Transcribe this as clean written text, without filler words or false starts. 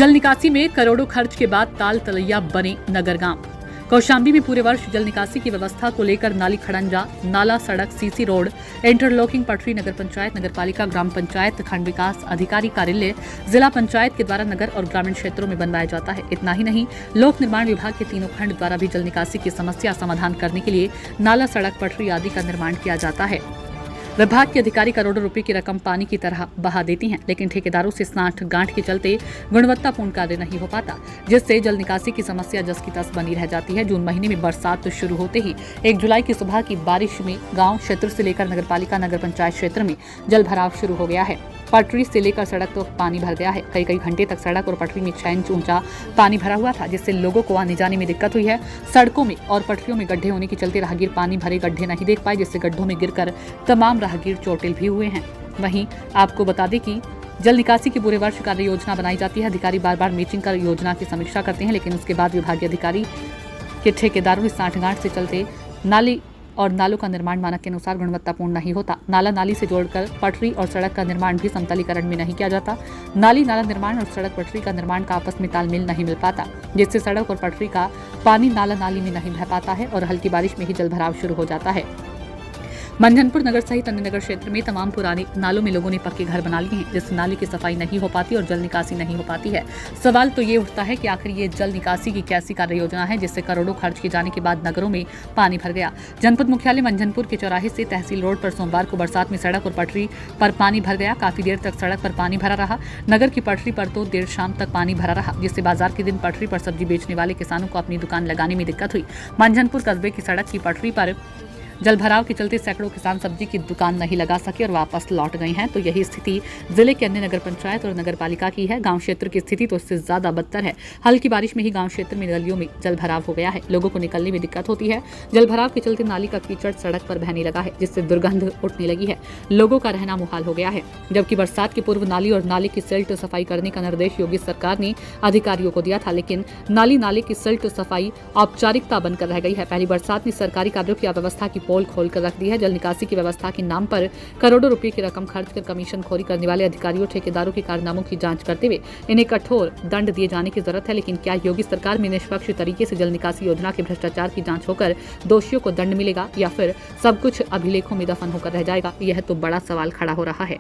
जल निकासी में करोड़ों खर्च के बाद ताल तलैया बने नगरगाम। कौशाम्बी में पूरे वर्ष जल निकासी की व्यवस्था को लेकर नाली खड़ंजा, नाला, सड़क, सीसी रोड, इंटरलॉकिंग पटरी नगर पंचायत, नगर पालिका, ग्राम पंचायत, खंड विकास अधिकारी कार्यालय, जिला पंचायत के द्वारा नगर और ग्रामीण क्षेत्रों में बनवाया जाता है। इतना ही नहीं, लोक निर्माण विभाग के तीनों खंड द्वारा भी जल निकासी की समस्या समाधान करने के लिए नाला, सड़क, पटरी आदि का निर्माण किया जाता है। विभाग के अधिकारी करोड़ों रुपए की रकम पानी की तरह बहा देती हैं, लेकिन ठेकेदारों से साठ गांठ के चलते गुणवत्तापूर्ण कार्य नहीं हो पाता, जिससे जल निकासी की समस्या जस की तस बनी रह जाती है। जून महीने में बरसात शुरू होते ही 1 जुलाई की सुबह की बारिश में गांव क्षेत्र से लेकर नगर पालिका, नगर पंचायत क्षेत्र में जल भराव शुरू हो गया है। पटरी से लेकर सड़क तक तो पानी भर गया है। कई घंटे तक सड़क और पटरी में 6 इंच ऊंचा पानी भरा हुआ था, जिससे लोगों को आने जाने में दिक्कत हुई है। सड़कों में और पटरियों में गड्ढे होने के चलते राहगीर पानी भरे गड्ढे नहीं देख पाए, जिससे गड्ढों में गिरकर तमाम राहगीर चोटिल भी हुए हैं। वहीं आपको बता दें कि जल निकासी की पूरे वर्ष कार्य योजना बनाई जाती है। अधिकारी बार मीटिंग कर योजना की समीक्षा करते हैं, लेकिन उसके बाद विभागीय अधिकारी के ठेकेदारों की साठगांठ से चलते नाली और नालों का निर्माण मानक के अनुसार गुणवत्तापूर्ण नहीं होता। नाला नाली से जोड़कर पटरी और सड़क का निर्माण भी समतलीकरण में नहीं किया जाता। नाली नाला निर्माण और सड़क पटरी का निर्माण का आपस में तालमेल नहीं मिल पाता, जिससे सड़क और पटरी का पानी नाला नाली में नहीं बह पाता है और हल्की बारिश में ही जल भराव शुरू हो जाता है। मंझनपुर नगर सहित अन्य नगर क्षेत्र में तमाम पुराने नालों में लोगों ने पक्के घर बना लिए हैं, जिससे नाली की सफाई नहीं हो पाती और जल निकासी नहीं हो पाती है। सवाल तो ये उठता है कि आखिर ये जल निकासी की कैसी कार्य योजना है, जिससे करोड़ों खर्च किए जाने के बाद नगरों में पानी भर गया। जनपद मुख्यालय मंझनपुर के चौराहे से तहसील रोड पर सोमवार को बरसात में सड़क और पटरी पर पानी भर गया। काफी देर तक सड़क पर पानी भरा रहा। नगर की पटरी पर तो देर शाम तक पानी भरा रहा, जिससे बाजार के दिन पटरी पर सब्जी बेचने वाले किसानों को अपनी दुकान लगाने में दिक्कत हुई। मंझनपुर कस्बे की सड़क की पटरी पर जल भराव के चलते सैकड़ों किसान सब्जी की दुकान नहीं लगा सके और वापस लौट गए हैं। तो यही स्थिति जिले के अन्य नगर पंचायत और नगर पालिका की है। गांव क्षेत्र की स्थिति तो इससे ज्यादा बदतर है। हल्की बारिश में ही गांव क्षेत्र में गलियों में जल भराव हो गया है। लोगों को निकलने में दिक्कत होती है। जल भराव के चलते नाली का कीचड़ सड़क पर बहने लगा है, जिससे दुर्गंध उठने लगी है। लोगों का रहना मुहाल हो गया है। जबकि बरसात के पूर्व नाली और नाले की सिल्ट सफाई करने का निर्देश योगी सरकार ने अधिकारियों को दिया था, लेकिन नाली नाले की सिल्ट सफाई औपचारिकता बनकर रह गई है। पहली बरसात ने सरकारी कार्यों की अव्यवस्था की पोल खोलकर रख दी है। जल निकासी की व्यवस्था के नाम पर करोड़ों रुपए की रकम खर्च कर कमीशन खोरी करने वाले अधिकारियों ठेकेदारों के कारनामों की जांच करते हुए इन्हें कठोर दंड दिए जाने की जरूरत है। लेकिन क्या योगी सरकार में निष्पक्ष तरीके से जल निकासी योजना के भ्रष्टाचार की जांच होकर दोषियों को दंड मिलेगा, या फिर सब कुछ अभिलेखों में दफन होकर रह जाएगा? यह तो बड़ा सवाल खड़ा हो रहा है।